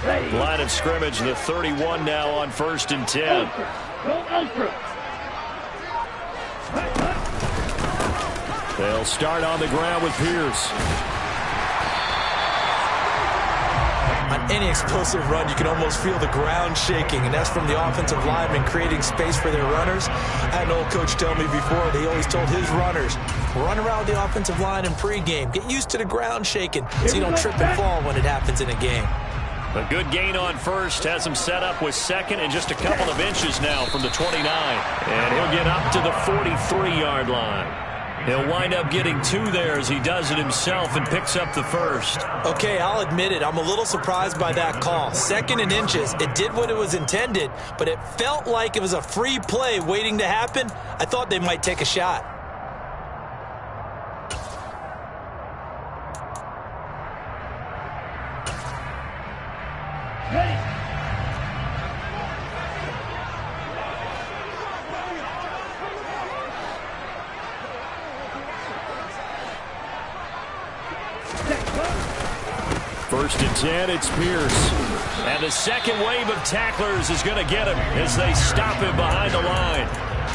Line of scrimmage, the 31 now on 1st and 10. They'll start on the ground with Pierce. On any explosive run, you can almost feel the ground shaking, and that's from the offensive linemen creating space for their runners. I had an old coach tell me before that he always told his runners, run around the offensive line in pregame. Get used to the ground shaking so you don't trip and fall when it happens in a game. A good gain on first has him set up with second and just a couple of inches now from the 29. And he'll get up to the 43-yard line. He'll wind up getting 2 there as he does it himself and picks up the first. Okay, I'll admit it. I'm a little surprised by that call. 2nd and inches. It did what it was intended, but it felt like it was a free play waiting to happen. I thought they might take a shot. First and 10, it's Pierce. And the second wave of tacklers is going to get him as they stop him behind the line.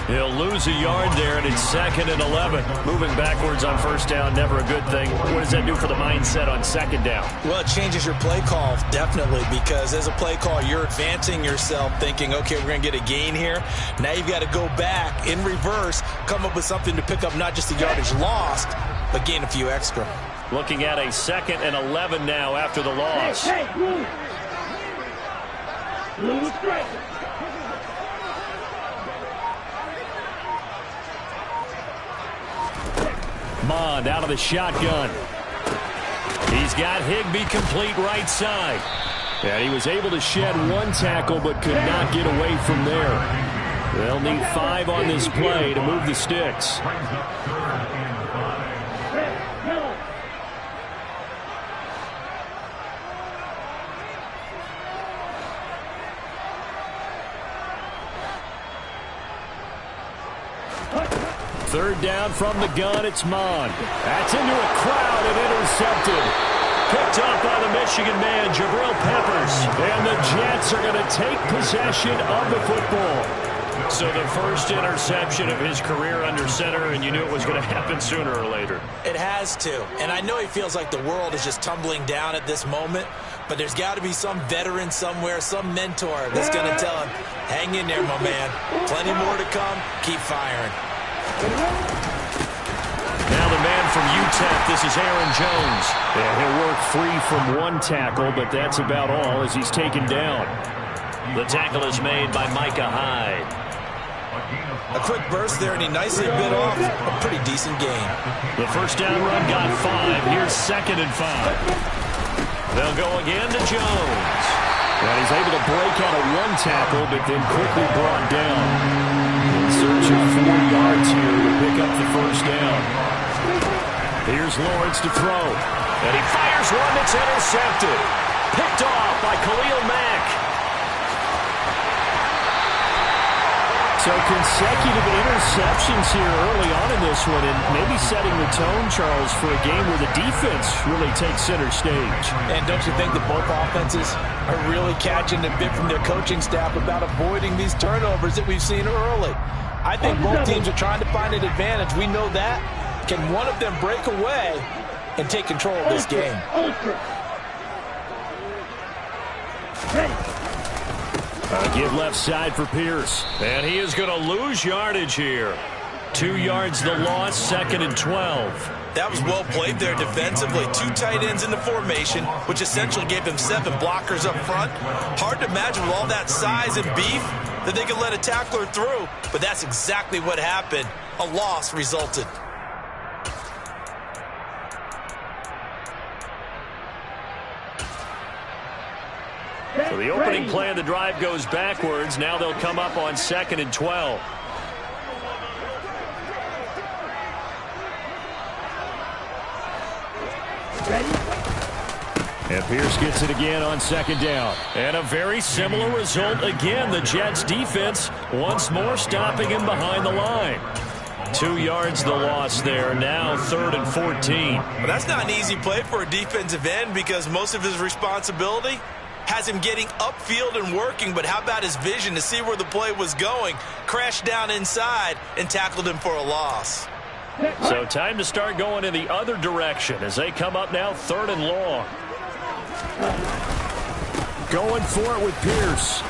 He'll lose a yard there, and it's 2nd and 11. Moving backwards on 1st down, never a good thing. What does that do for the mindset on 2nd down? Well, it changes your play call, definitely, because as a play call, you're advancing yourself thinking, okay, we're going to get a gain here. Now you've got to go back in reverse, come up with something to pick up not just the yardage lost, but gain a few extra. Looking at a 2nd and 11 now after the loss. Mond out of the shotgun. He's got Higbee complete right side. And he was able to shed 1 tackle but could not get away from there. They'll need 5 on this play to move the sticks. Third down from the gun, it's Mond. That's into a crowd and intercepted. Picked up by the Michigan man, Jabril Peppers. And the Jets are going to take possession of the football. So the first interception of his career under center, and you knew it was going to happen sooner or later. It has to. And I know he feels like the world is just tumbling down at this moment, but there's got to be some veteran somewhere, some mentor that's going to tell him, hang in there, my man. Plenty more to come. Keep firing. Now the man from UTEP, this is Aaron Jones. And he'll work free from 1 tackle, but that's about all as he's taken down. The tackle is made by Micah Hyde. A quick burst there, and he nicely bit off a pretty decent gain. The first down run got 5. Here's 2nd and 5. They'll go again to Jones. And he's able to break out of 1 tackle, but then quickly brought down. In search of 4 yards here to pick up the first down. Here's Lawrence to throw. And he fires one that's intercepted. Picked off by Khalil Mack. So consecutive interceptions here early on in this one, and maybe setting the tone, Charles, for a game where the defense really takes center stage. And don't you think that both offenses are really catching the bit from their coaching staff about avoiding these turnovers that we've seen early? I think both teams are trying to find an advantage. We know that. Can one of them break away and take control of this game? Give left side for Pierce. And he is going to lose yardage here. 2 yards the loss, 2nd and 12. That was well played there defensively. 2 tight ends in the formation, which essentially gave them 7 blockers up front. Hard to imagine with all that size and beef that they could let a tackler through. But that's exactly what happened. A loss resulted. So the opening play of the drive goes backwards. Now they'll come up on 2nd and 12. And Pierce gets it again on 2nd down. And a very similar result again. The Jets defense once more stopping him behind the line. 2 yards the loss there. Now 3rd and 14. Well, that's not an easy play for a defensive end because most of his responsibility has him getting upfield and working, but how about his vision to see where the play was going? Crashed down inside and tackled him for a loss. So time to start going in the other direction as they come up now 3rd and long. Going for it with Pierce.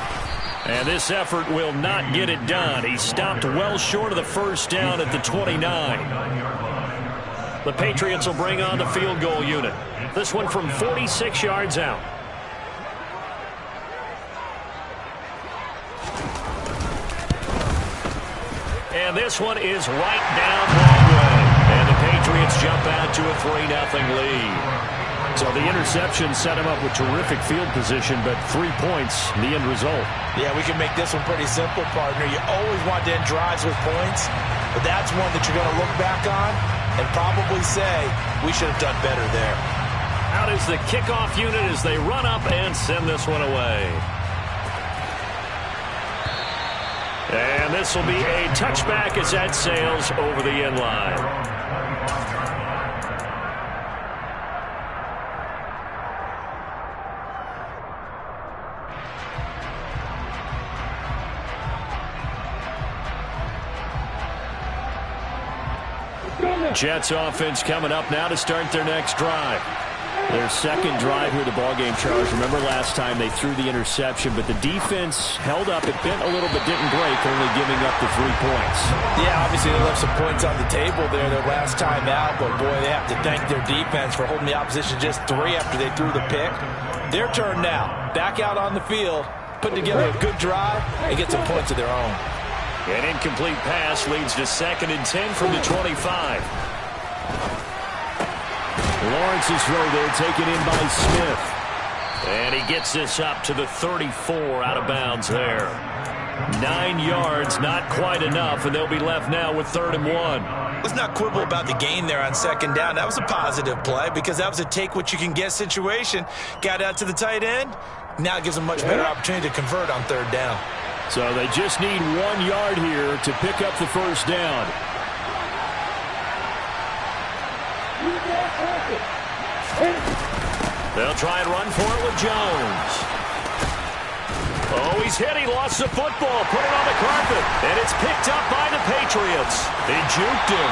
And this effort will not get it done. He stopped well short of the first down at the 29. The Patriots will bring on the field goal unit. This one from 46 yards out. And this one is right down Broadway. And the Patriots jump out to a 3-0 lead. So the interception set him up with terrific field position, but 3 points, the end result. Yeah, we can make this one pretty simple, partner. You always want to end drives with points, but that's one that you're going to look back on and probably say, we should have done better there. Out is the kickoff unit as they run up and send this one away. And this will be a touchback as that sails over the end line. Jets offense coming up now to start their next drive. Their second drive here of the ballgame, Charles. Remember last time they threw the interception, but the defense held up. It bent a little but didn't break, only giving up the 3 points. Yeah, obviously they left some points on the table there their last time out, but boy, they have to thank their defense for holding the opposition just 3 after they threw the pick. Their turn now. Back out on the field, put together a good drive, and get some points of their own. An incomplete pass leads to 2nd and 10 from the 25. Lawrence's throw there taken in by Smith. And he gets this up to the 34 out of bounds there. 9 yards, not quite enough, and they'll be left now with 3rd and 1. Let's not quibble about the gain there on 2nd down. That was a positive play because that was a take-what-you-can-get situation. Got out to the tight end. Now it gives them much better opportunity to convert on 3rd down. So they just need 1 yard here to pick up the first down. They'll try and run for it with Jones. Oh, he's hit. He lost the football. Put it on the carpet. And it's picked up by the Patriots. They juked him.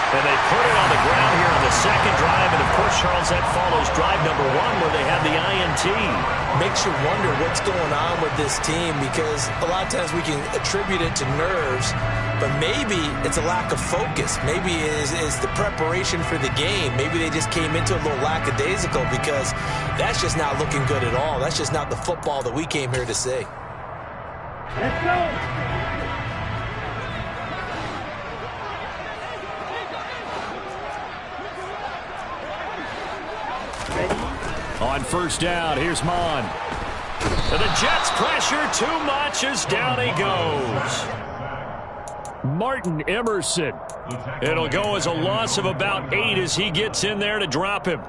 And they put it on the ground here on the second drive. And, of course, Charles, that follows drive number 1 where they had the INT. Makes you wonder what's going on with this team because a lot of times we can attribute it to nerves, but maybe it's a lack of focus. Maybe it is the preparation for the game. Maybe they just came into a little lackadaisical because that's just not looking good at all. That's just not the football that we came here to see. Let's go. On first down, here's Mon. And the Jets pressure too much as down he goes. Martin Emerson. It'll go as a loss of about 8 as he gets in there to drop him.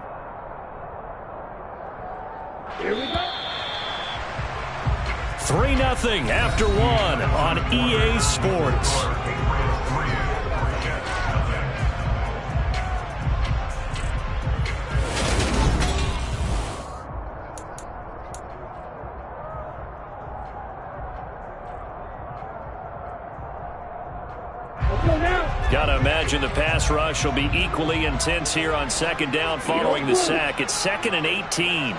Here we go. 3-0 after 1 on EA Sports. Gotta imagine the pass rush will be equally intense here on 2nd down following the sack. It's 2nd and 18.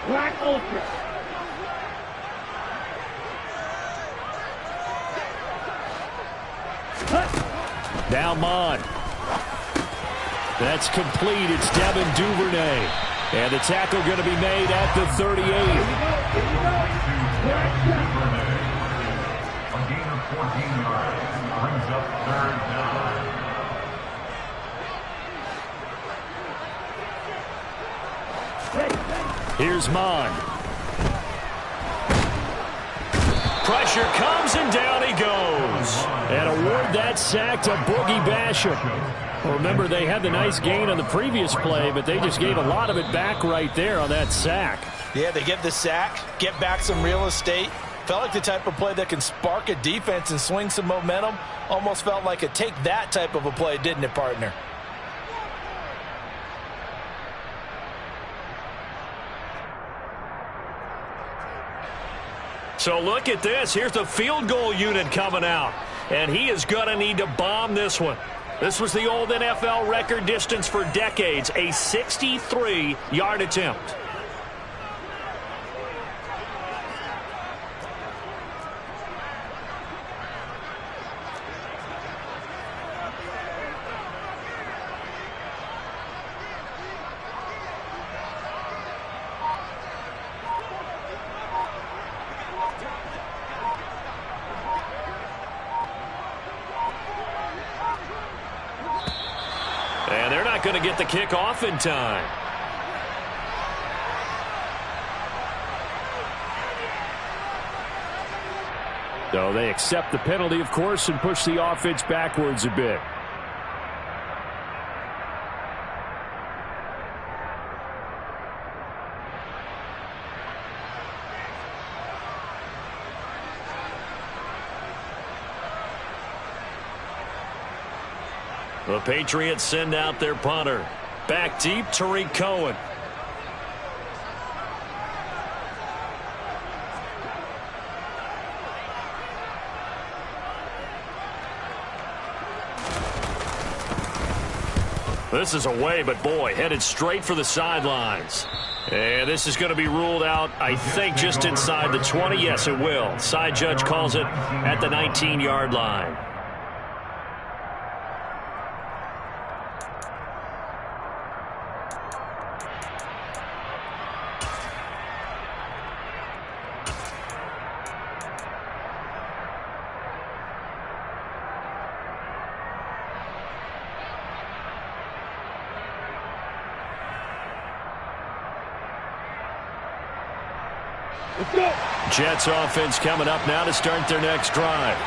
Black Ultra. Now Mon. That's complete. It's Devin Duvernay. And the tackle going to be made at the 38. Here we go. A gain of 14 yards brings up 3rd down. Here's Mon. Pressure comes and down he goes. And award that sack to Boogie Basham. Well, remember, they had the nice gain on the previous play, but they just gave a lot of it back right there on that sack. Yeah, they get the sack, get back some real estate. Felt like the type of play that can spark a defense and swing some momentum. Almost felt like a take that type of a play, didn't it, partner? So look at this. Here's the field goal unit coming out. And he is going to need to bomb this one. This was the old NFL record distance for decades, a 63-yard attempt. And they're not going to get the kick off in time. So they accept the penalty, of course, and push the offense backwards a bit. The Patriots send out their punter. Back deep, Tariq Cohen. This is away, but boy, headed straight for the sidelines. And this is going to be ruled out, I think, just inside the 20. Yes, it will. Side judge calls it at the 19-yard line. Jets offense coming up now to start their next drive.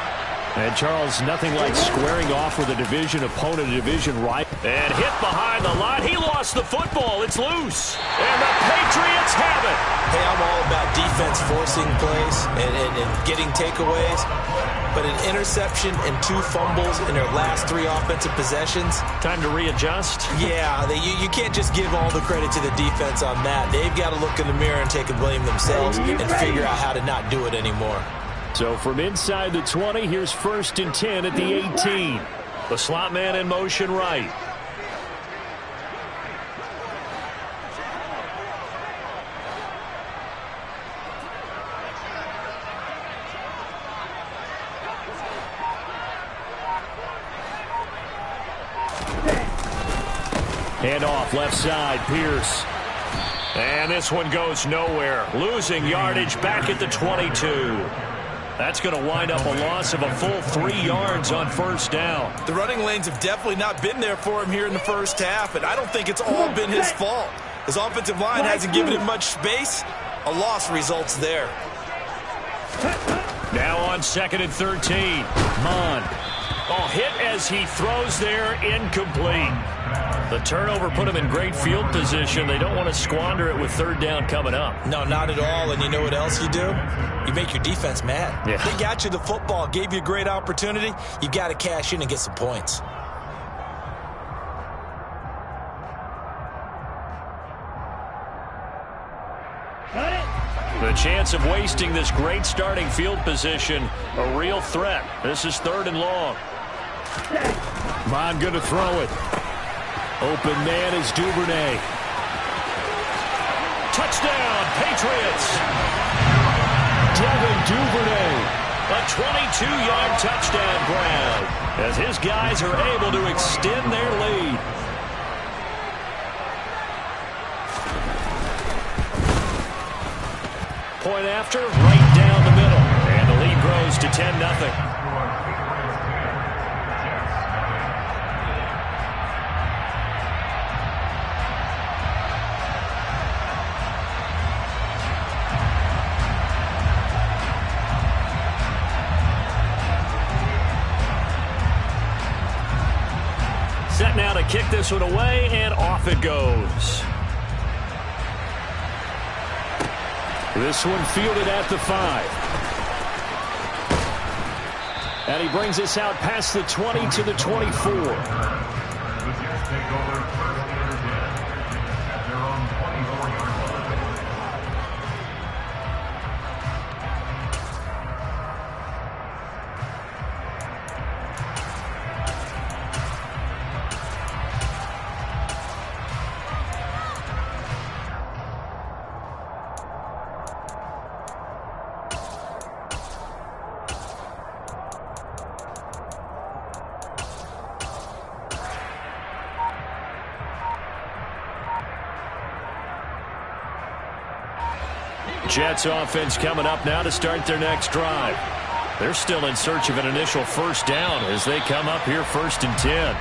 And Charles, nothing like squaring off with a division opponent, a division rival. And hit behind the line. He lost the football. It's loose. And the Patriots have it. Hey, I'm all about defense forcing plays and getting takeaways. But an interception and 2 fumbles in their last 3 offensive possessions. Time to readjust? Yeah, you can't just give all the credit to the defense on that. They've got to look in the mirror and take the blame themselves and figure out how to not do it anymore. So from inside the 20, here's 1st and 10 at the 18. The slot man in motion right. Hand off left side, Pierce. And this one goes nowhere. Losing yardage back at the 22. That's going to wind up a loss of a full 3 yards on 1st down. The running lanes have definitely not been there for him here in the first half, and I don't think it's all been his fault. His offensive line hasn't given him much space. A loss results there. Now on 2nd and 13. Mon. Oh, hit as he throws there, incomplete. The turnover put him in great field position. They don't want to squander it with 3rd down coming up. No, not at all. And you know what else you do? You make your defense mad. Yeah. They got you the football, gave you a great opportunity. You got to cash in and get some points. The chance of wasting this great starting field position, a real threat. This is 3rd and long. Mon going to throw it. Open man is Duvernay. Touchdown, Patriots. Devin Duvernay. A 22-yard touchdown grab as his guys are able to extend their lead. Point after, right down the middle. And the lead grows to 10-0. Set now to kick this one away, and off it goes. This one fielded at the 5. And he brings us out past the 20 to the 24. The Jets take over 1st and 10 at their own 24-yard Jets offense coming up now to start their next drive. They're still in search of an initial first down as they come up here 1st and 10.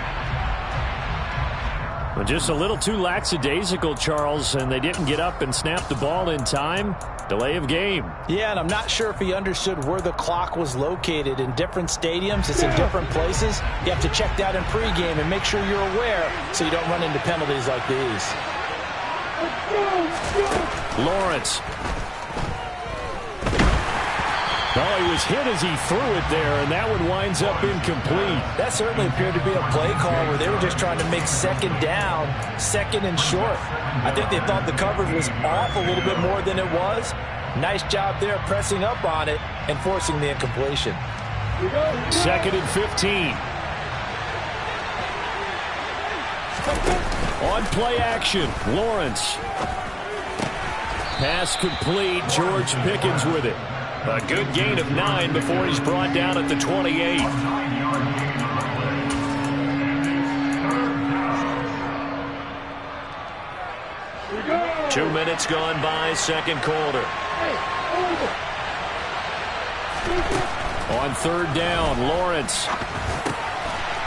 Well, just a little too lackadaisical, Charles, and they didn't get up and snap the ball in time. Delay of game. Yeah, and I'm not sure if he understood where the clock was located. In different stadiums, it's in different places. You have to check that in pregame and make sure you're aware so you don't run into penalties like these. Lawrence. Oh, he was hit as he threw it there, and that one winds up incomplete. That certainly appeared to be a play call where they were just trying to make second down, second and short. I think they thought the coverage was off a little bit more than it was. Nice job there pressing up on it and forcing the incompletion. 2nd and 15. On play action, Lawrence. Pass complete, George Pickens with it. A good gain of 9 before he's brought down at the 28. Two minutes gone by, second quarter. On 3rd down, Lawrence.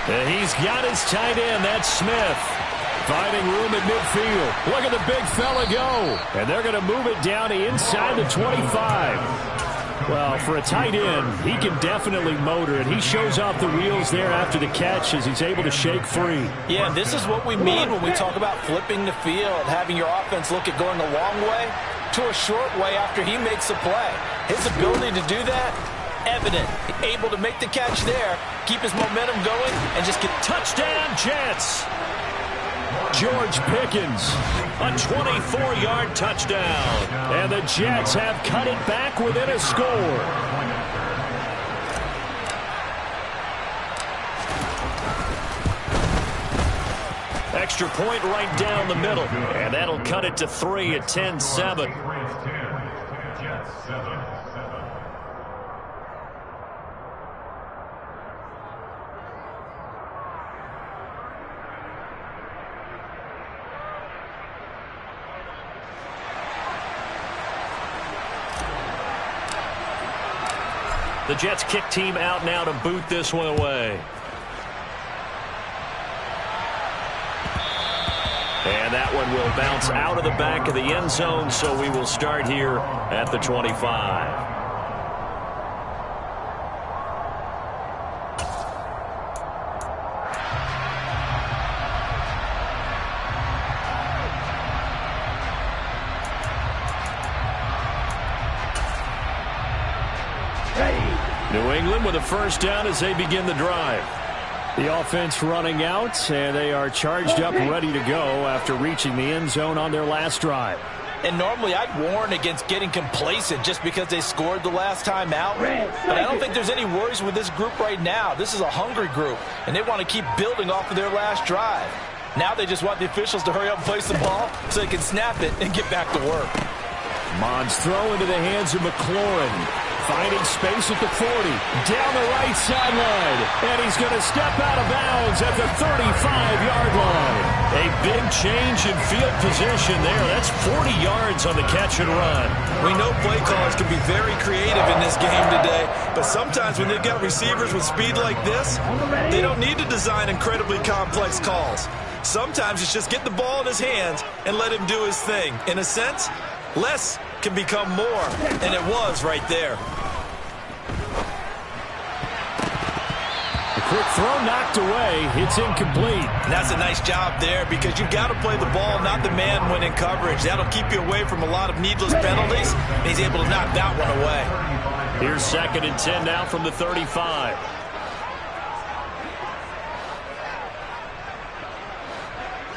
And he's got his tight end, that's Smith. Finding room at midfield. Look at the big fella go. And they're going to move it down inside the 25. Well, for a tight end, he can definitely motor it. He shows off the wheels there after the catch as he's able to shake free. Yeah, and this is what we mean when we talk about flipping the field, having your offense look at going a long way to a short way after he makes a play. His ability to do that, evident. Able to make the catch there, keep his momentum going, and just get touchdown Jets. George Pickens, a 24-yard touchdown. And the Jets have cut it back within a score. Extra point right down the middle. And that'll cut it to 3 at 10-7. Jets 7. The Jets kick team out now to boot this one away. And that one will bounce out of the back of the end zone, so we will start here at the 25. New England with a first down as they begin the drive. The offense running out, and they are charged up, ready to go after reaching the end zone on their last drive. And normally I'd warn against getting complacent just because they scored the last time out. But I don't think there's any worries with this group right now. This is a hungry group, and they want to keep building off of their last drive. Now they just want the officials to hurry up and place the ball so they can snap it and get back to work. Mons throw into the hands of McLaurin. Finding space at the 40, down the right sideline, and he's going to step out of bounds at the 35-yard line. A big change in field position there. That's 40 yards on the catch and run. We know play callers can be very creative in this game today, but sometimes when they've got receivers with speed like this, they don't need to design incredibly complex calls. Sometimes it's just get the ball in his hands and let him do his thing. In a sense, less can become more, and it was right there. The quick throw knocked away. It's incomplete. And that's a nice job there because you've got to play the ball, not the man when in coverage. That'll keep you away from a lot of needless penalties, and he's able to knock that one away. Here's 2nd and 10 now from the 35.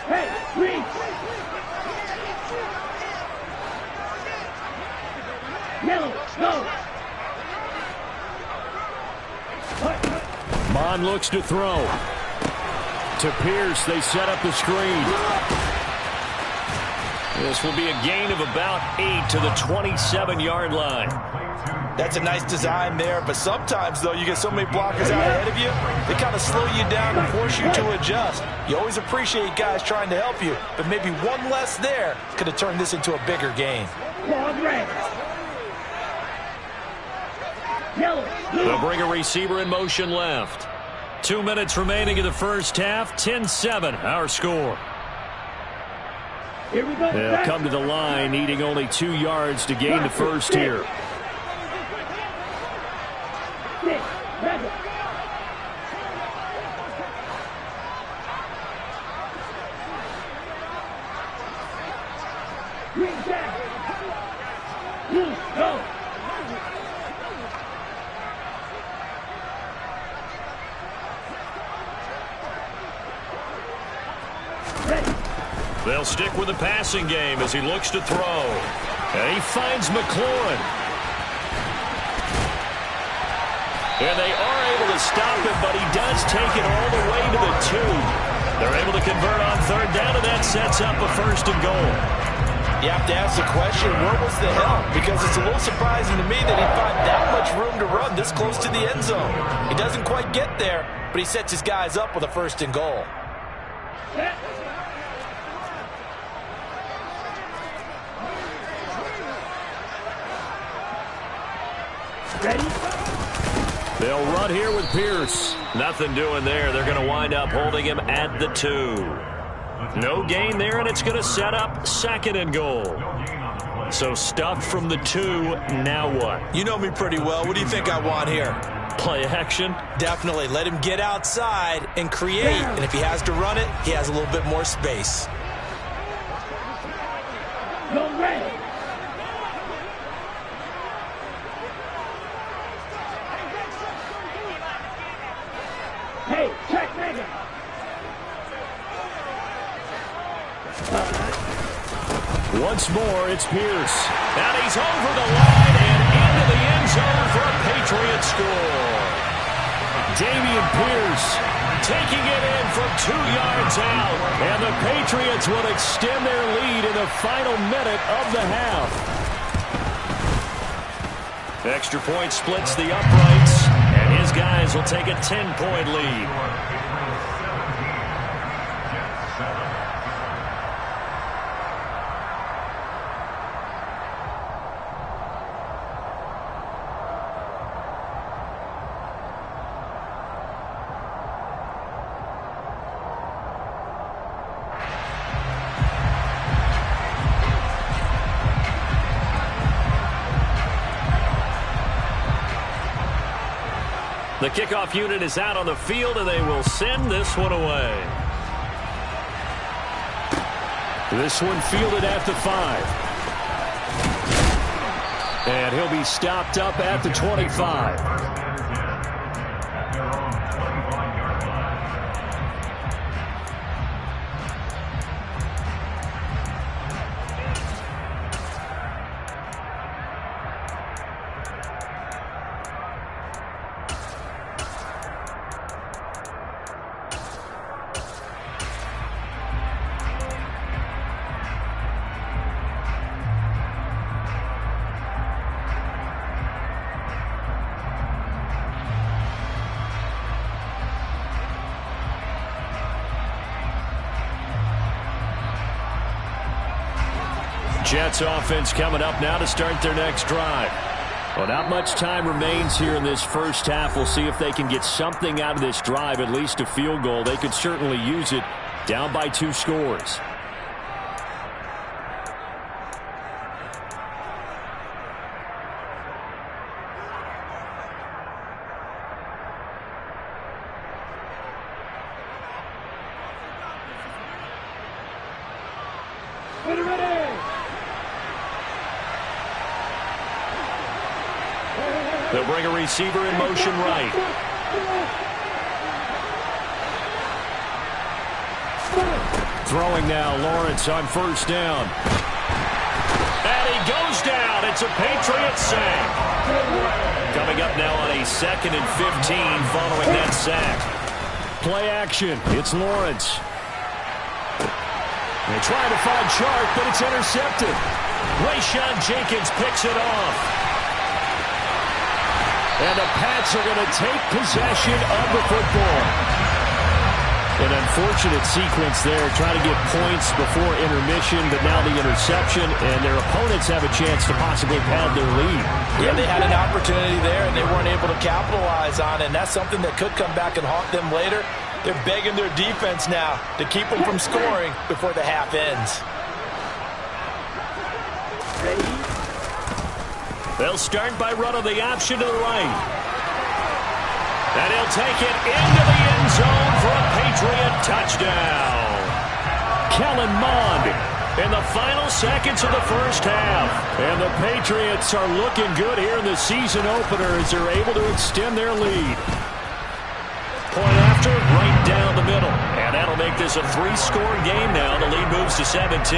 Hey, reach! Yellow, go! Mon looks to throw. To Pierce, they set up the screen. This will be a gain of about 8 to the 27-yard line. That's a nice design there, but sometimes, though, you get so many blockers out ahead of you, they kind of slow you down and force you to adjust. You always appreciate guys trying to help you, but maybe one less there could have turned this into a bigger game. Long red. Yellow. They'll bring a receiver in motion left. 2 minutes remaining in the first half. 10-7, our score. Here we go. They'll come to the line, needing only 2 yards to gain the first here. Green back. Blue, go. They'll stick with the passing game as he looks to throw. And he finds McLaurin. And they are able to stop him, but he does take it all the way to the 2. They're able to convert on third down, and that sets up a 1st and goal. You have to ask the question, where was the help? Because it's a little surprising to me that he found that much room to run this close to the end zone. He doesn't quite get there, but he sets his guys up with a 1st and goal. Ready? They'll run here with Pierce. Nothing doing there. They're going to wind up holding him at the 2. No gain there, and it's going to set up 2nd and goal. So stuffed from the 2. Now what? You know me pretty well. What do you think I want here? Play action? Definitely. Let him get outside and create. And if he has to run it, he has a little bit more space. Go red. Hey, check mega. Once more, it's Pierce. And he's over the line and into the end zone for a Patriot score. Dameon Pierce taking it in from 2 yards out. And the Patriots will extend their lead in the final minute of the half. Extra point splits the uprights. And his guys will take a 10-point lead. The kickoff unit is out on the field, and they will send this one away. This one fielded at the 5. And he'll be stopped up at the 25. Jets offense coming up now to start their next drive. Well, not much time remains here in this first half. We'll see if they can get something out of this drive, at least a field goal. They could certainly use it, down by 2 scores. They'll bring a receiver in motion right. Throwing now, Lawrence on first down. And he goes down. It's a Patriot sack. Coming up now on a 2nd and 15 following that sack. Play action. It's Lawrence. They're trying to find Chark, but it's intercepted. Rayshawn Jenkins picks it off. And the Pats are going to take possession of the football. An unfortunate sequence there, trying to get points before intermission, but now the interception, and their opponents have a chance to possibly pad their lead. Yeah, they had an opportunity there, and they weren't able to capitalize on it, and that's something that could come back and haunt them later. They're begging their defense now to keep them from scoring before the half ends. They'll start by running the option to the right. And he'll take it into the end zone for a Patriot touchdown. Kellen Mond in the final seconds of the first half. And the Patriots are looking good here in the season opener as they're able to extend their lead. Point after, right down the middle. And that'll make this a 3-score game now. The lead moves to 17.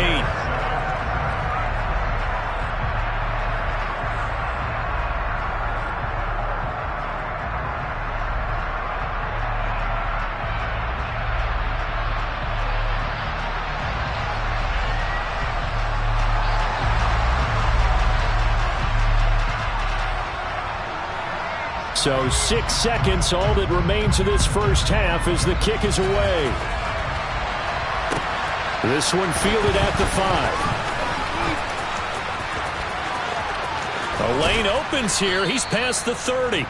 So 6 seconds, all that remains of this first half as the kick is away. This one fielded at the 5. A lane opens here. He's past the 30.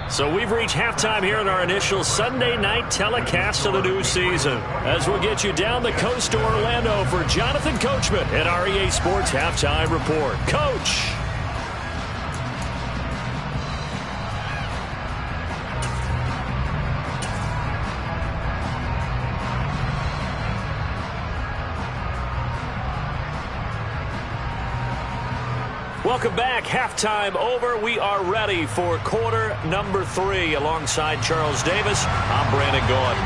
So we've reached halftime here in our initial Sunday night telecast of the new season. As we'll get you down the coast to Orlando for Jonathan Coachman at our EA Sports Halftime Report. Coach! Welcome back. Halftime over. We are ready for quarter number 3. Alongside Charles Davis, I'm Brandon Gordon.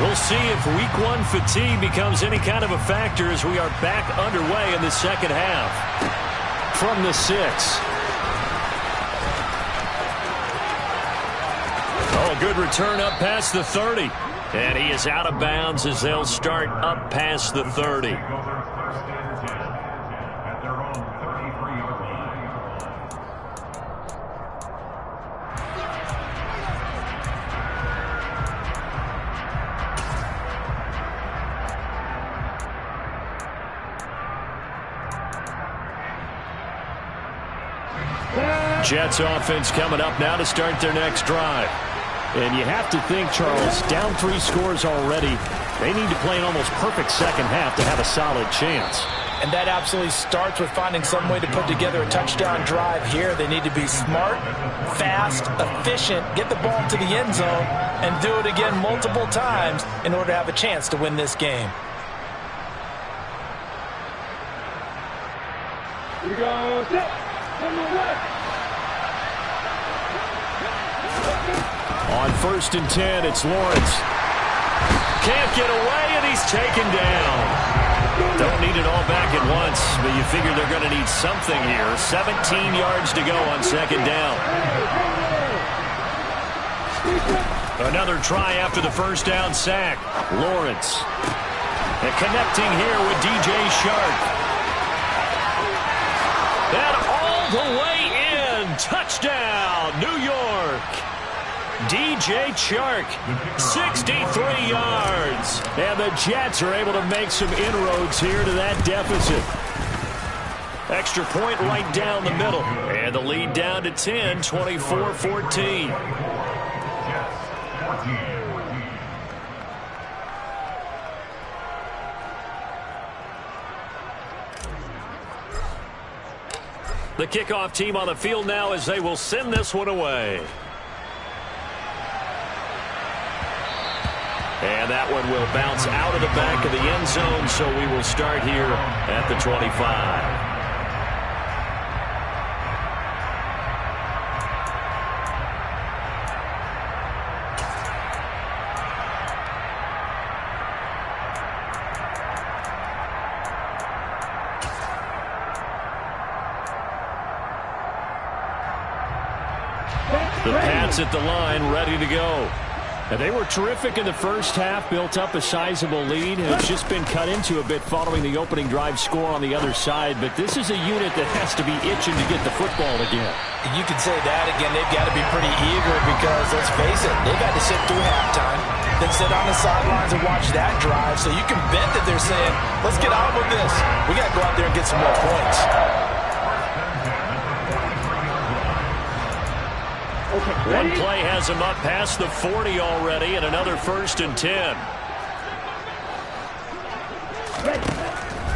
We'll see if week 1 fatigue becomes any kind of a factor as we are back underway in the second half. From the 6. Oh, a good return up past the 30. And he is out of bounds as they'll start up past the 30. Jets offense coming up now to start their next drive. And you have to think, Charles, down 3 scores already. They need to play an almost perfect second half to have a solid chance. And that absolutely starts with finding some way to put together a touchdown drive here. They need to be smart, fast, efficient, get the ball to the end zone, and do it again multiple times in order to have a chance to win this game. Here we go. Set. Number 1. On 1st and 10, it's Lawrence. Can't get away, and he's taken down. Don't need it all back at once, but you figure they're going to need something here. 17 yards to go on 2nd down. Another try after the first down sack. Lawrence. And connecting here with DJ Shark. And all the way in. Touchdown, New York. DJ Chark, 63 yards. And the Jets are able to make some inroads here to that deficit. Extra point right down the middle. And the lead down to 10, 24-14. The kickoff team on the field now as they will send this one away. And that one will bounce out of the back of the end zone, so we will start here at the 25. The Pats at the line, ready to go. And they were terrific in the first half, built up a sizable lead, and it's just been cut into a bit following the opening drive score on the other side. But this is a unit that has to be itching to get the football again. You can say that again. They've got to be pretty eager because, let's face it, they've had to sit through halftime, then sit on the sidelines and watch that drive. So you can bet that they're saying, let's get on with this. We got to go out there and get some more points. One play has him up past the 40 already, and another 1st and 10.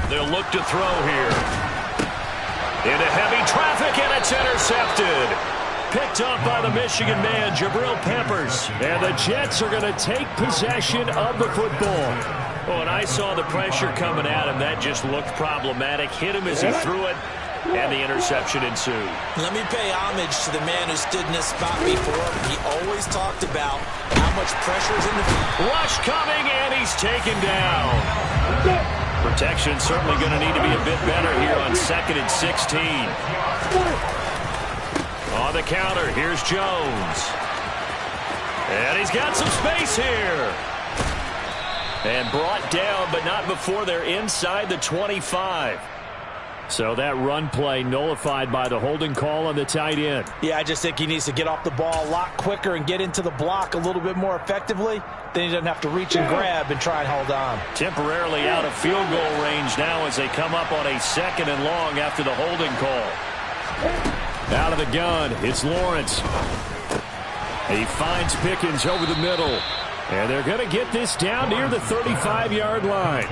They'll look to throw here. Into heavy traffic, and it's intercepted. Picked up by the Michigan man, Jabril Peppers. And the Jets are going to take possession of the football. Oh, and I saw the pressure coming at him. That just looked problematic. Hit him as he threw it. And the interception ensued. Let me pay homage to the man who stood in this spot before. He always talked about how much pressure is in the field. Rush coming, and he's taken down. Protection certainly going to need to be a bit better here on 2nd and 16. On the counter, here's Jones. And he's got some space here. And brought down, but not before they're inside the 25. So that run play nullified by the holding call on the tight end. Yeah, I just think he needs to get off the ball a lot quicker and get into the block a little bit more effectively. Then he doesn't have to reach and grab and try and hold on. Temporarily out of field goal range now as they come up on a 2nd and long after the holding call. Out of the gun, it's Lawrence. He finds Pickens over the middle. And they're going to get this down near the 35-yard line.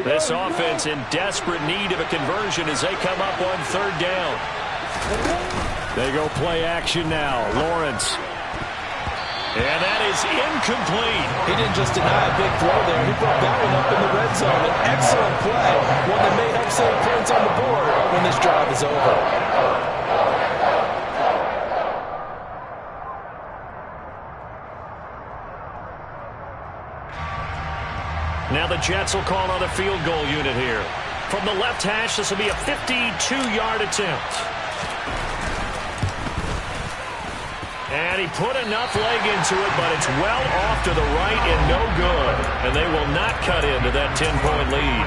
This offense in desperate need of a conversion as they come up on 3rd down. They go play action now. Lawrence. And that is incomplete. He didn't just deny a big throw there. He brought that one up in the red zone. An excellent play. One that may help save points on the board when this drive is over. Now the Jets will call on a field goal unit here. From the left hash, this will be a 52-yard attempt. And he put enough leg into it, but it's well off to the right and no good. And they will not cut into that 10-point lead.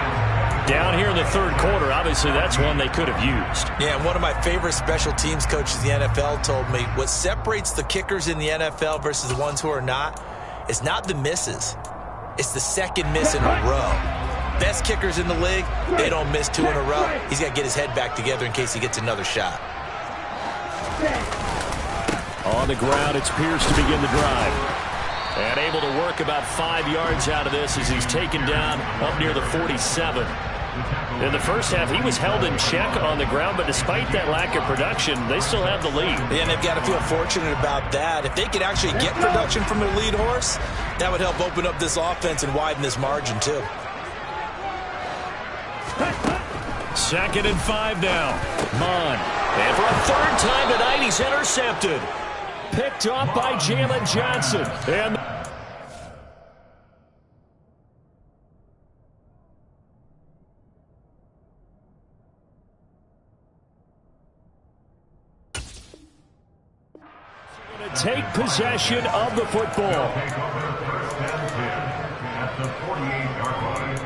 Down here in the 3rd quarter, obviously that's one they could have used. Yeah, and one of my favorite special teams coaches in the NFL told me what separates the kickers in the NFL versus the ones who are not is not the misses. It's the 2nd miss in a row. Best kickers in the league, they don't miss 2 in a row. He's got to get his head back together in case he gets another shot. On the ground, it's Pierce to begin the drive. And able to work about 5 yards out of this as he's taken down up near the 47. In the first half, he was held in check on the ground, but despite that lack of production, they still have the lead. Yeah, and they've got to feel fortunate about that. If they could actually get production from their lead horse, that would help open up this offense and widen this margin, too. 2nd and 5 now. Mon. And for a 3rd time tonight, he's intercepted. Picked off by Jalen Johnson. And take possession of the football. At the 48-yard line.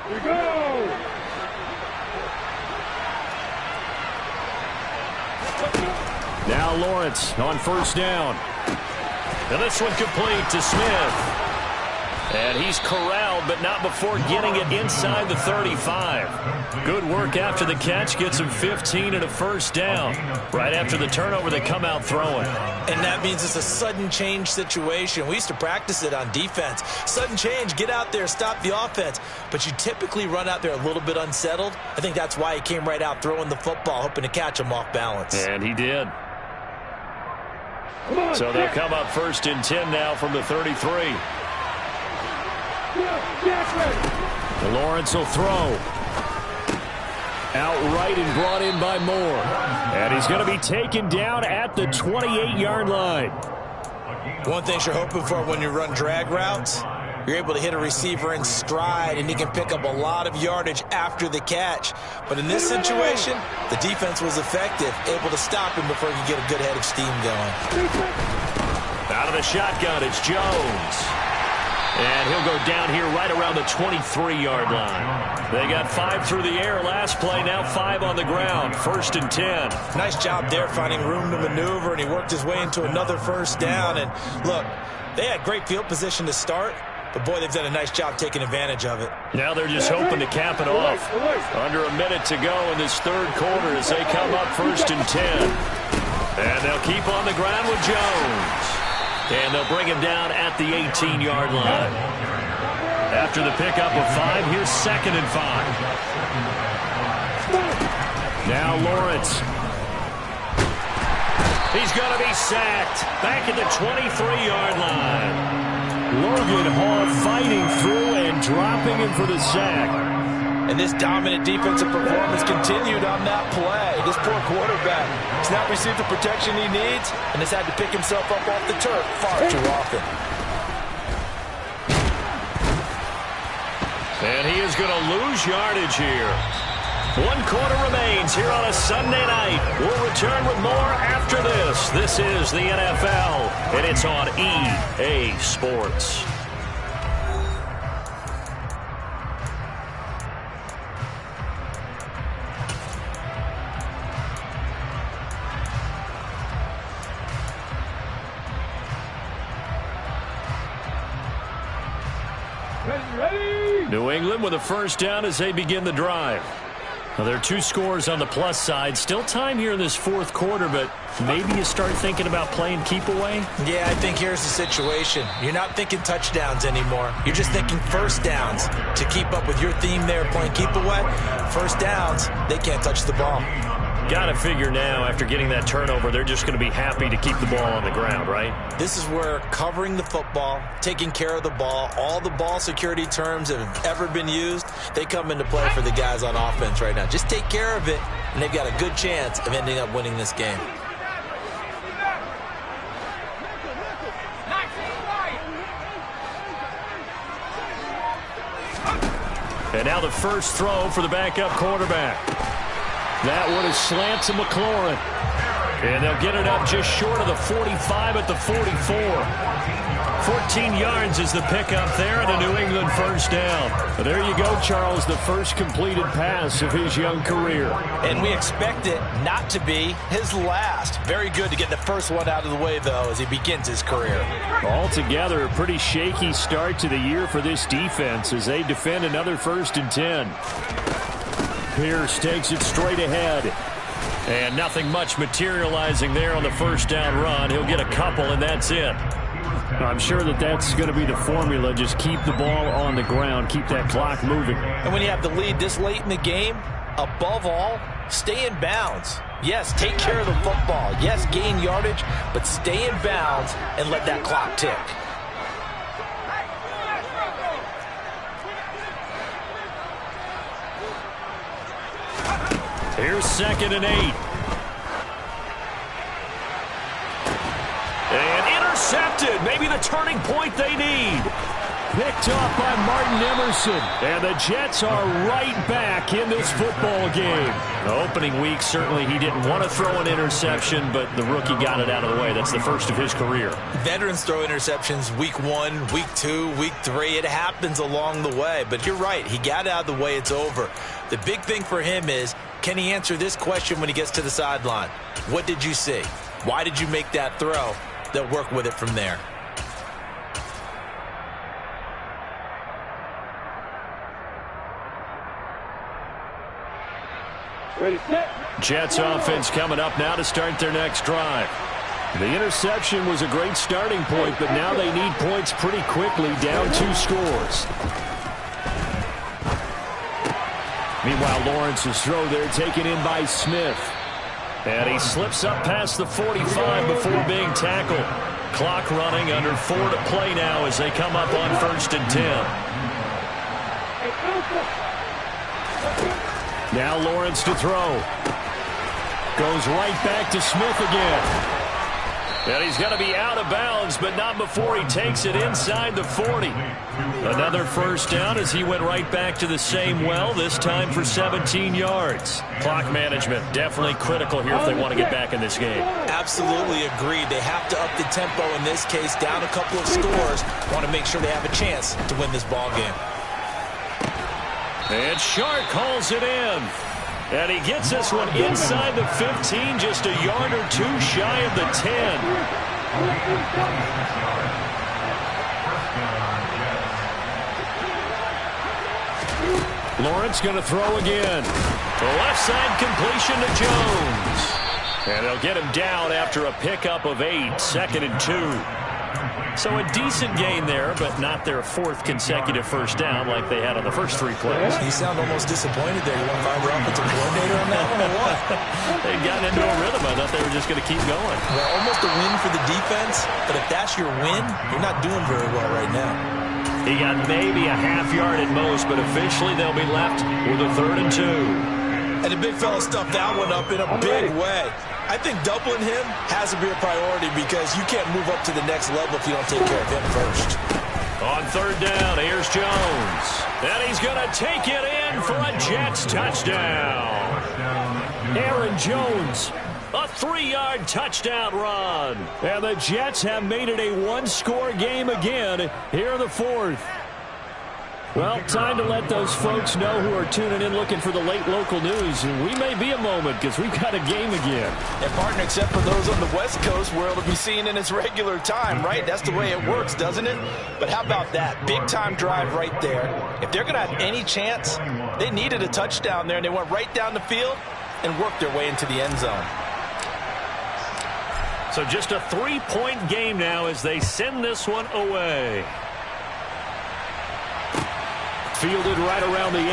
Here we go! Now Lawrence on 1st down. And this one complete to Smith. And he's corralled, but not before getting it inside the 35. Good work after the catch. Gets him 15 and a 1st down. Right after the turnover, they come out throwing. And that means it's a sudden change situation. We used to practice it on defense. Sudden change, get out there, stop the offense. But you typically run out there a little bit unsettled. I think that's why he came right out throwing the football, hoping to catch him off balance. And he did. So they'll come up 1st and 10 now from the 33. Lawrence will throw. outright and brought in by Moore. And he's going to be taken down at the 28-yard line. One thing you're hoping for when you run drag routes, you're able to hit a receiver in stride, and he can pick up a lot of yardage after the catch. But in this situation, the defense was effective, able to stop him before he could get a good head of steam going. Out of the shotgun, it's Jones. And he'll go down here right around the 23-yard line. They got 5 through the air last play, now 5 on the ground. 1st and 10. Nice job there finding room to maneuver, and he worked his way into another first down. And look, they had great field position to start, but boy, they've done a nice job taking advantage of it. Now they're just hoping to cap it off. Under a minute to go in this third quarter as they come up 1st and 10. And they'll keep on the ground with Jones. And they'll bring him down at the 18-yard line. After the pickup of 5, here's 2nd and 5. Now Lawrence. He's going to be sacked. Back at the 23-yard line. Logan Hall fighting through and dropping him for the sack. And this dominant defensive performance continued on that play. This poor quarterback has not received the protection he needs and has had to pick himself up off the turf far too often. And he is going to lose yardage here. 1 quarter remains here on a Sunday night. We'll return with more after this. This is the NFL, and it's on EA Sports. New England with a first down as they begin the drive. Now, there are 2 scores on the plus side. Still time here in this 4th quarter, but maybe you start thinking about playing keep away? Yeah, I think here's the situation. You're not thinking touchdowns anymore. You're just thinking first downs. To keep up with your theme there, playing keep away, first downs, they can't touch the ball. Got to figure now, after getting that turnover, they're just going to be happy to keep the ball on the ground, right? This is where covering the football, taking care of the ball, all the ball security terms that have ever been used, they come into play for the guys on offense right now. Just take care of it, and they've got a good chance of ending up winning this game. And now the first throw for the backup quarterback. That one is slant to McLaurin. And they'll get it up just short of the 45 at the 44. 14 yards is the pickup there and a New England first down. But there you go, Charles, the first completed pass of his young career. And we expect it not to be his last. Very good to get the first one out of the way, though, as he begins his career. Altogether, a pretty shaky start to the year for this defense as they defend another 1st and 10. Pierce takes it straight ahead. And nothing much materializing there on the first down run. He'll get a couple, and that's it. I'm sure that that's going to be the formula. Just keep the ball on the ground. Keep that clock moving. And when you have the lead this late in the game, above all, stay in bounds. Yes, take care of the football. Yes, gain yardage, but stay in bounds and let that clock tick. Here's 2nd and 8. And intercepted. Maybe the turning point they need. Picked off by Martin Emerson. And the Jets are right back in this football game. The opening week, certainly he didn't want to throw an interception, but the rookie got it out of the way. That's the first of his career. Veterans throw interceptions week 1, week 2, week 3. It happens along the way. But you're right. He got it out of the way. It's over. The big thing for him is, can he answer this question when he gets to the sideline? What did you see? Why did you make that throw? They'll work with it from there. Jets offense coming up now to start their next drive. The interception was a great starting point, but now they need points pretty quickly, down 2 scores. Meanwhile, Lawrence's throw there taken in by Smith. And he slips up past the 45 before being tackled. Clock running, under 4 to play now as they come up on 1st and 10. Now Lawrence to throw. Goes right back to Smith again. And he's going to be out of bounds, but not before he takes it inside the 40. Another first down as he went right back to the same well, this time for 17 yards. Clock management definitely critical here if they want to get back in this game. Absolutely agreed. They have to up the tempo in this case, down a couple of scores. Want to make sure they have a chance to win this ball game. And Shark calls it in. And he gets this one inside the 15, just a yard or two shy of the 10. Lawrence going to throw again. The left side completion to Jones. And they'll get him down after a pickup of 8, 2nd and 2. So a decent gain there, but not their 4th consecutive first down like they had on the first 3 plays. You sound almost disappointed there. You want to find your offensive coordinator on that one or what? They'd gotten into a rhythm. I thought they were just going to keep going. Well, almost a win for the defense, but if that's your win, you're not doing very well right now. He got maybe a half yard at most, but officially they'll be left with a 3rd and 2. And the big fella stuffed that one up in a big way. I think doubling him has to be a priority because you can't move up to the next level if you don't take care of him first. On 3rd down, here's Jones. And he's going to take it in for a Jets touchdown. Aaron Jones, a 3-yard touchdown run. And the Jets have made it a 1-score game again here in the 4th. Well, time to let those folks know who are tuning in looking for the late local news. We may be a moment because we've got a game again. And, partner, except for those on the West Coast where it'll be seen in its regular time, right? That's the way it works, doesn't it? But how about that? Big-time drive right there. If they're going to have any chance, they needed a touchdown there, and they went right down the field and worked their way into the end zone. So just a 3-point game now as they send this one away. Fielded right around the 8.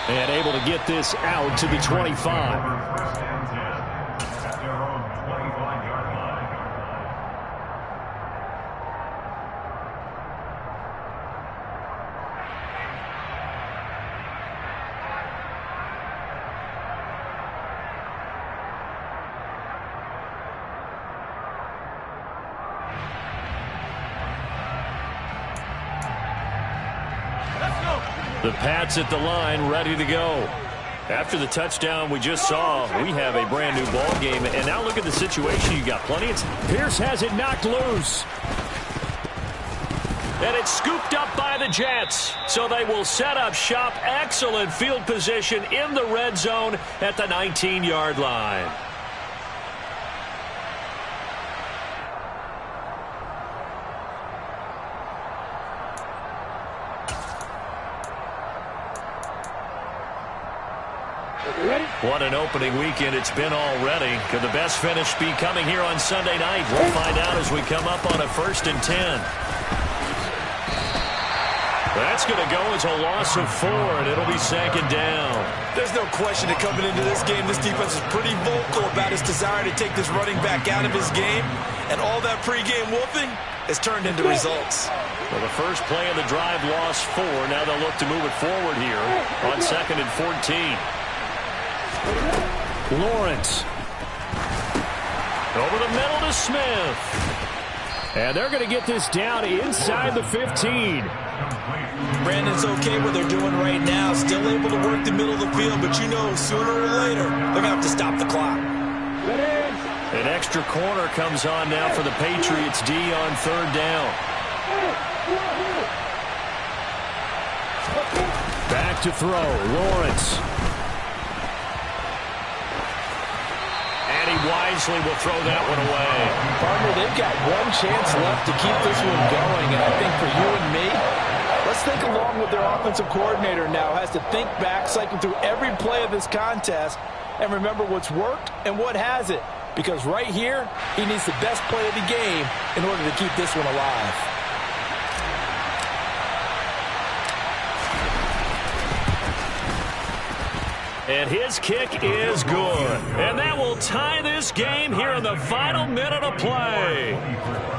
And able to get this out to the 25. The Pats at the line, ready to go. After the touchdown we just saw, we have a brand new ball game. And now look at the situation. You got plenty. Pierce has it knocked loose. And it's scooped up by the Jets. So they will set up shop. Excellent field position in the red zone at the 19-yard line. What an opening weekend it's been already. Could the best finish be coming here on Sunday night? We'll find out as we come up on a 1st and 10. That's going to go as a loss of 4, and it'll be 2nd down. There's no question that coming into this game, this defense is pretty vocal about its desire to take this running back out of his game, and all that pregame whooping has turned into results. Well, the first play of the drive lost 4. Now they'll look to move it forward here on 2nd and 14. Lawrence. Over the middle to Smith. And they're going to get this down inside the 15. Brandon's okay what they're doing right now. Still able to work the middle of the field, but you know sooner or later they're going to have to stop the clock. An extra corner comes on now for the Patriots D on 3rd down. Back to throw. Lawrence. And he wisely will throw that one away. Partner, they've got one chance left to keep this one going, and I think for you and me, let's think along with their offensive coordinator now. Has to think back, cycle through every play of this contest, and remember what's worked and what hasn't. Because right here, he needs the best play of the game in order to keep this one alive. And his kick is good. And that will tie this game here in the final minute of play.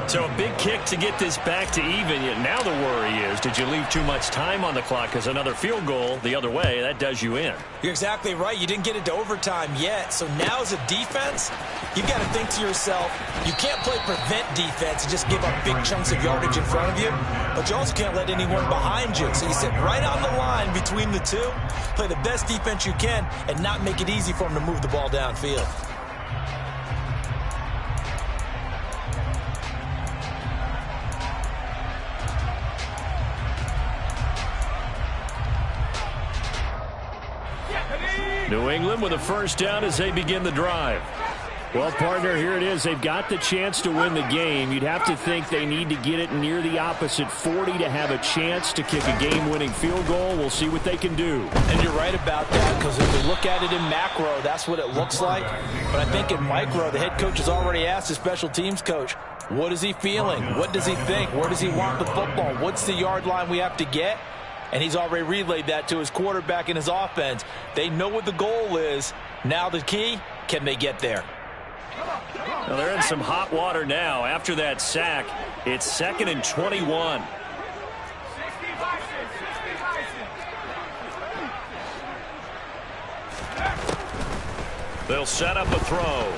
So a big kick to get this back to even. Yet now the worry is, did you leave too much time on the clock? Because another field goal the other way, that does you in. You're exactly right. You didn't get it to overtime yet. So now as a defense, you've got to think to yourself, you can't play prevent defense and just give up big chunks of yardage in front of you, but you also can't let anyone behind you. So you sit right on the line between the two, play the best defense you can, and not make it easy for them to move the ball downfield. New England with a first down as they begin the drive. Well, partner, here it is. They've got the chance to win the game. You'd have to think they need to get it near the opposite 40 to have a chance to kick a game-winning field goal. We'll see what they can do. And you're right about that, because if we look at it in macro, that's what it looks like. But I think in micro, the head coach has already asked the special teams coach, what is he feeling? What does he think? Where does he want the football? What's the yard line we have to get? And he's already relayed that to his quarterback and his offense. They know what the goal is. Now the key, can they get there? Well, they're in some hot water now. After that sack, it's 2nd and 21. They'll set up a throw.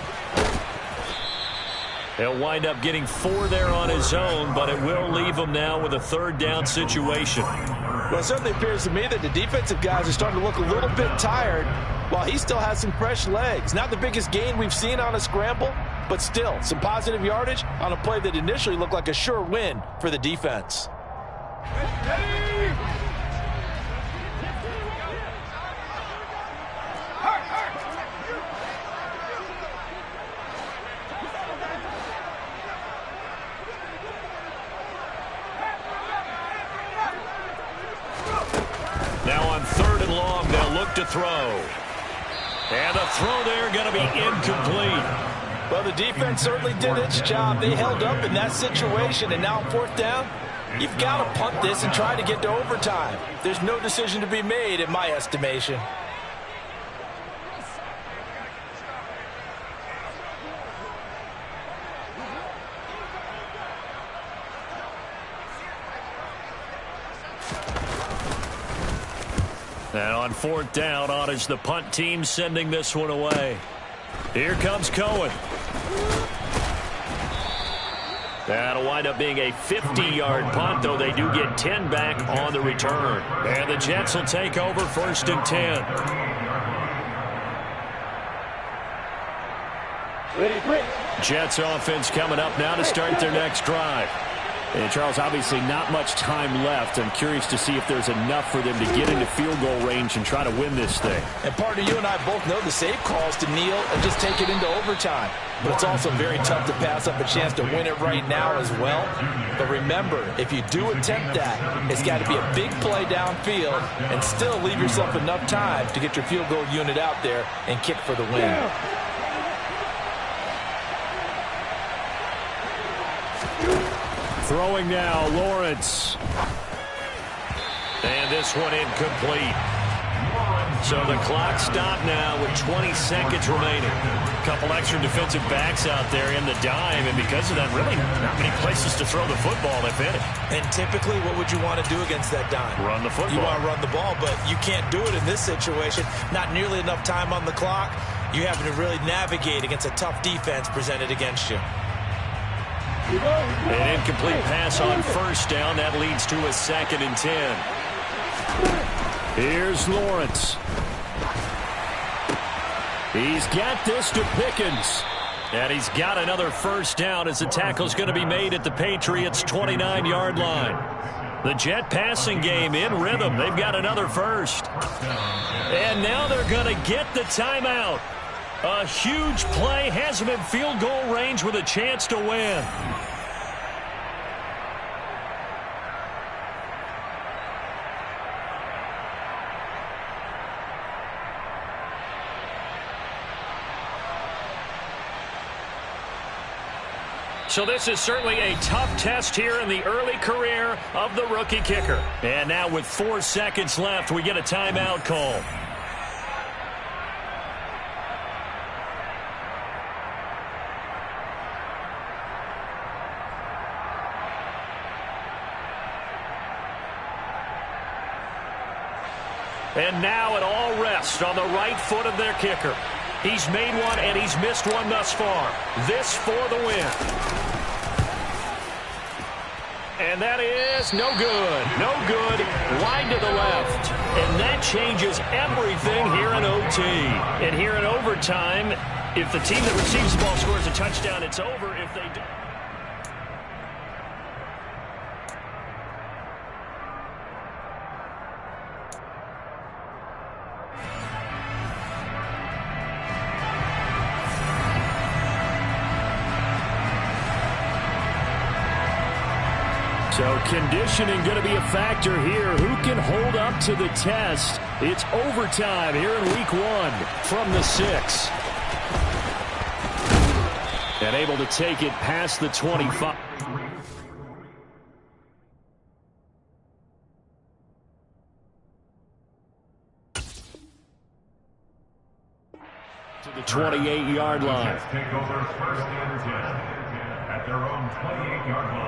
He'll wind up getting 4 there on his own, but it will leave him now with a 3rd down situation. Well, it certainly appears to me that the defensive guys are starting to look a little bit tired while he still has some fresh legs. Not the biggest gain we've seen on a scramble, but still some positive yardage on a play that initially looked like a sure win for the defense. Now on 3rd and long, they'll look to throw. And the throw there going to be incomplete. Well, the defense certainly did its job. They held up in that situation, and now on 4th down, you've got to punt this and try to get to overtime. There's no decision to be made in my estimation. And on 4th down, on is the punt team sending this one away. Here comes Cohen. That'll wind up being a 50-yard punt, though they do get 10 back on the return. And the Jets will take over 1st and 10. Jets offense coming up now to start their next drive. And Charles, obviously not much time left. I'm curious to see if there's enough for them to get into field goal range and try to win this thing. And partner, you and I both know the safe calls to kneel and just take it into overtime. But it's also very tough to pass up a chance to win it right now as well. But remember, if you do attempt that, it's got to be a big play downfield and still leave yourself enough time to get your field goal unit out there and kick for the win. Throwing now, Lawrence. And this one incomplete. So the clock stopped now with 20 seconds remaining. A couple extra defensive backs out there in the dime, and because of that, really not many places to throw the football, if any. And typically, what would you want to do against that dime? Run the football. You want to run the ball, but you can't do it in this situation. Not nearly enough time on the clock. You having to really navigate against a tough defense presented against you. An incomplete pass on 1st down. That leads to a 2nd and 10. Here's Lawrence. He's got this to Pickens. And he's got another 1st down as the tackle's going to be made at the Patriots' 29-yard line. The Jet passing game in rhythm. They've got another 1st. And now they're going to get the timeout. A huge play has him in field goal range with a chance to win. So this is certainly a tough test here in the early career of the rookie kicker. And now with 4 seconds left, we get a timeout call. And now it all rests on the right foot of their kicker. He's made one and he's missed one thus far. This for the win. And that is no good. No good. Wide to the left. And that changes everything here in OT. And here in overtime, if the team that receives the ball scores a touchdown, it's over. If they do... So conditioning going to be a factor here. Who can hold up to the test? It's overtime here in week 1 from the 6. And able to take it past the 25. To the 28-yard line. Take over first and 10 at their own 28-yard line.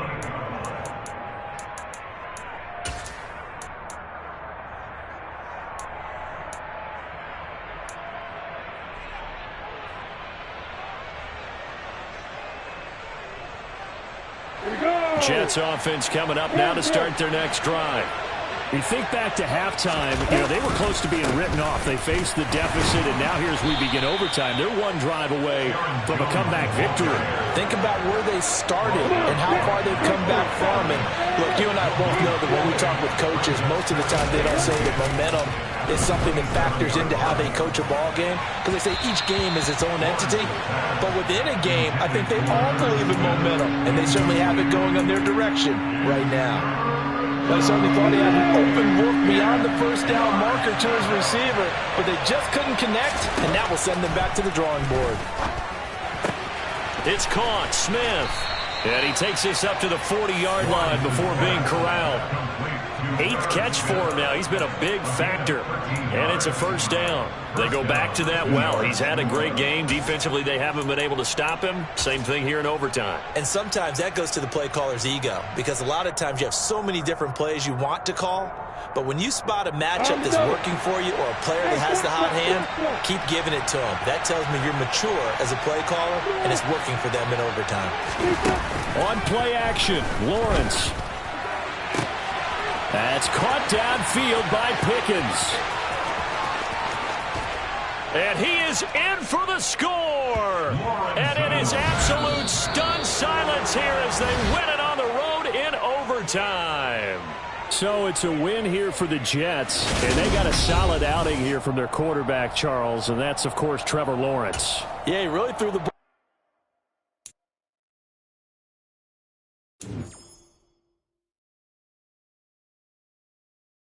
Jets offense coming up now to start their next drive. You think back to halftime, they were close to being written off. They faced the deficit, and now here as we begin overtime, they're one drive away from a comeback victory. Think about where they started and how far they've come back from. And look, you and I both know that when we talk with coaches, most of the time they don't say that momentum is something that factors into how they coach a ball game, because they say each game is its own entity. But within a game, I think they all believe in momentum, and they certainly have it going in their direction right now. I certainly thought he had an open look beyond the first down marker to his receiver, but they just couldn't connect, and that will send them back to the drawing board. It's caught. Smith. And he takes this up to the 40-yard line before being corralled. 8th catch for him now. He's been a big factor. And it's a first down. They go back to that well. He's had a great game. Defensively, they haven't been able to stop him. Same thing here in overtime. And sometimes that goes to the play caller's ego, because a lot of times you have so many different plays you want to call. But when you spot a matchup that's working for you or a player that has the hot hand, keep giving it to him. That tells me you're mature as a play caller, and it's working for them in overtime. On play action, Lawrence. That's caught downfield by Pickens. And he is in for the score. And it is absolute stunned silence here as they win it on the road in overtime. So it's a win here for the Jets, and they got a solid outing here from their quarterback, Charles, and that's, of course, Trevor Lawrence. Yeah, he really threw the ball.